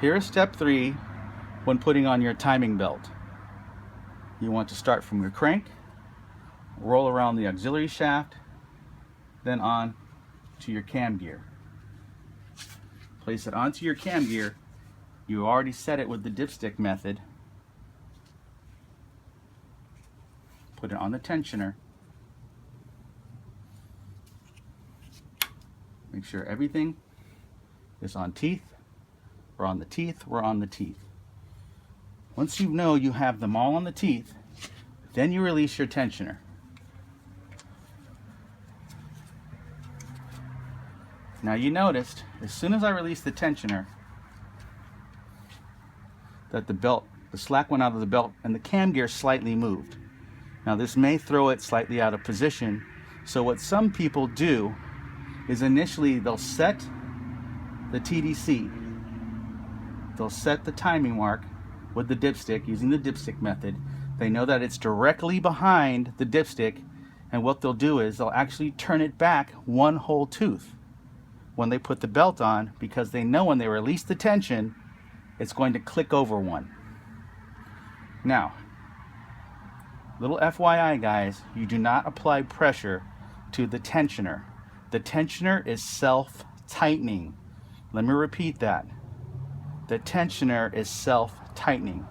Here is step 3 when putting on your timing belt. You want to start from your crank, roll around the auxiliary shaft, then on to your cam gear. Place it onto your cam gear. You already set it with the dipstick method. Put it on the tensioner. Make sure everything is on teeth, or on the teeth, or on the teeth. Once you know you have them all on the teeth, then you release your tensioner. Now you noticed, as soon as I released the tensioner, that the slack went out of the belt and the cam gear slightly moved. Now this may throw it slightly out of position, so what some people do is initially they'll set the TDC. They'll set the timing mark with the dipstick, using the dipstick method. They know that it's directly behind the dipstick, and what they'll do is they'll actually turn it back one whole tooth when they put the belt on, because they know when they release the tension, it's going to click over one. Now, little FYI guys, you do not apply pressure to the tensioner. The tensioner is self-tightening. Let me repeat that. The tensioner is self-tightening.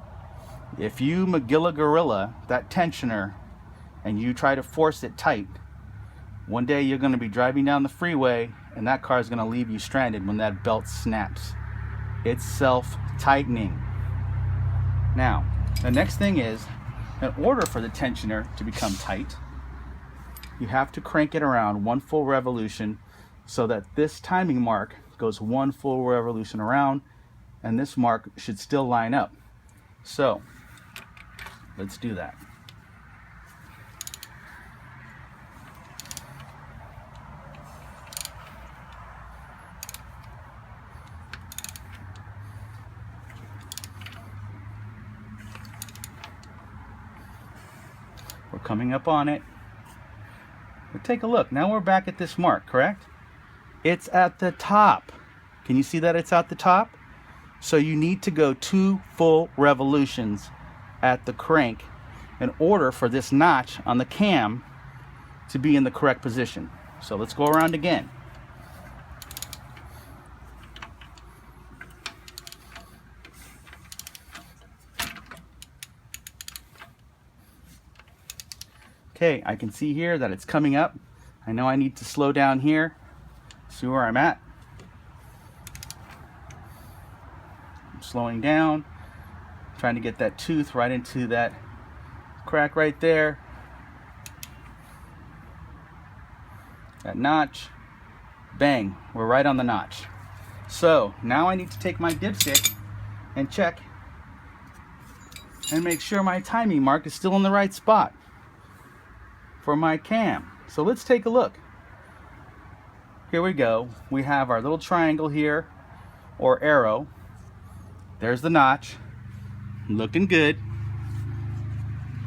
If you Magilla Gorilla that tensioner and you try to force it tight, one day you're going to be driving down the freeway and that car is going to leave you stranded when that belt snaps. It's self-tightening. Now, the next thing is, in order for the tensioner to become tight, you have to crank it around one full revolution so that this timing mark goes one full revolution around, and this mark should still line up. So, let's do that. We're coming up on it. But take a look. Now we're back at this mark, correct? It's at the top. Can you see that it's at the top? So you need to go 2 full revolutions at the crank in order for this notch on the cam to be in the correct position. So let's go around again. Okay, I can see here that it's coming up. I know I need to slow down here, see where I'm at. I'm slowing down, trying to get that tooth right into that crack right there. That notch, bang, we're right on the notch. So now I need to take my dipstick and check and make sure my timing mark is still in the right spot for my cam. So let's take a look. Here we go. We have our little triangle here, or arrow. There's the notch, looking good.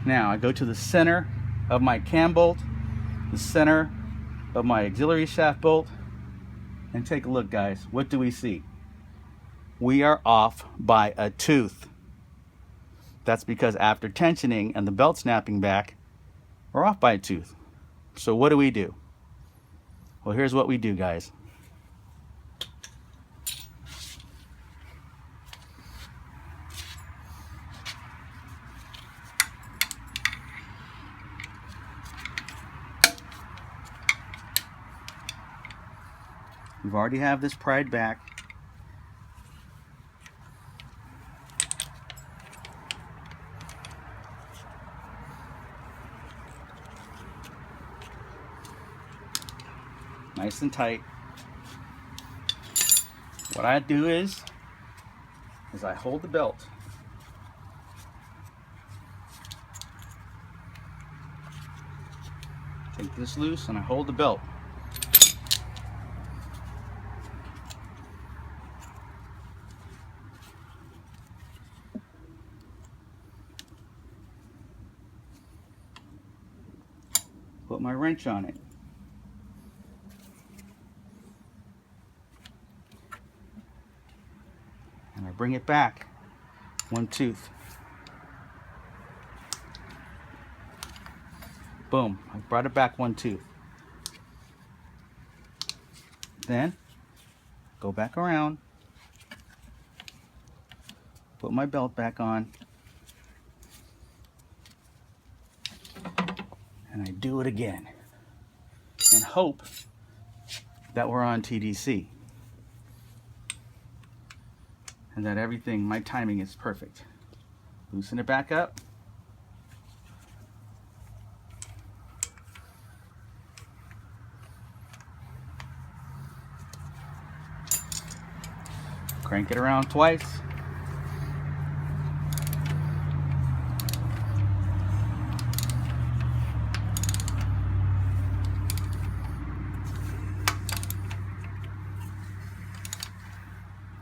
Now I go to the center of my cam bolt, the center of my auxiliary shaft bolt, and take a look guys. What do we see? We are off by a tooth. That's because after tensioning and the belt snapping back, we're off by a tooth. So what do? Well, here's what we do, guys. We've already have this pried back. Nice and tight. What I do is I hold the belt. Take this loose and I hold the belt. Put my wrench on it. And I I bring it back 1 tooth. Boom, I brought it back 1 tooth. Then go back around, put my belt back on, and I do it again and hope that we're on TDC and that everything, my timing is perfect. Loosen it back up. Crank it around twice.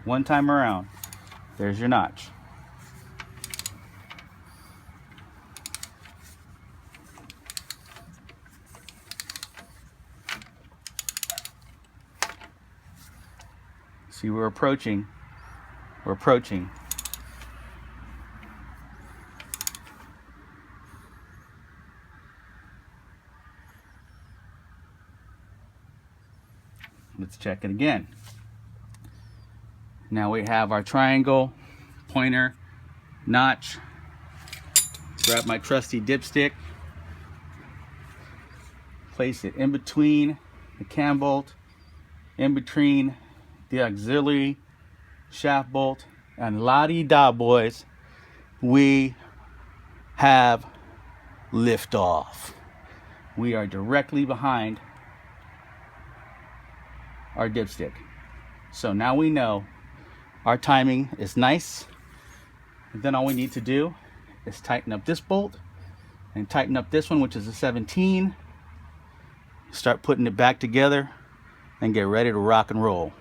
One time around. There's your notch. See, we're approaching. We're approaching. Let's check it again. Now we have our triangle, pointer, notch. Grab my trusty dipstick. Place it in between the cam bolt, in between the auxiliary shaft bolt, and la-di-da, boys, we have liftoff. We are directly behind our dipstick. So now we know our timing is nice. And then all we need to do is tighten up this bolt and tighten up this one, which is a 17. Start putting it back together and get ready to rock and roll.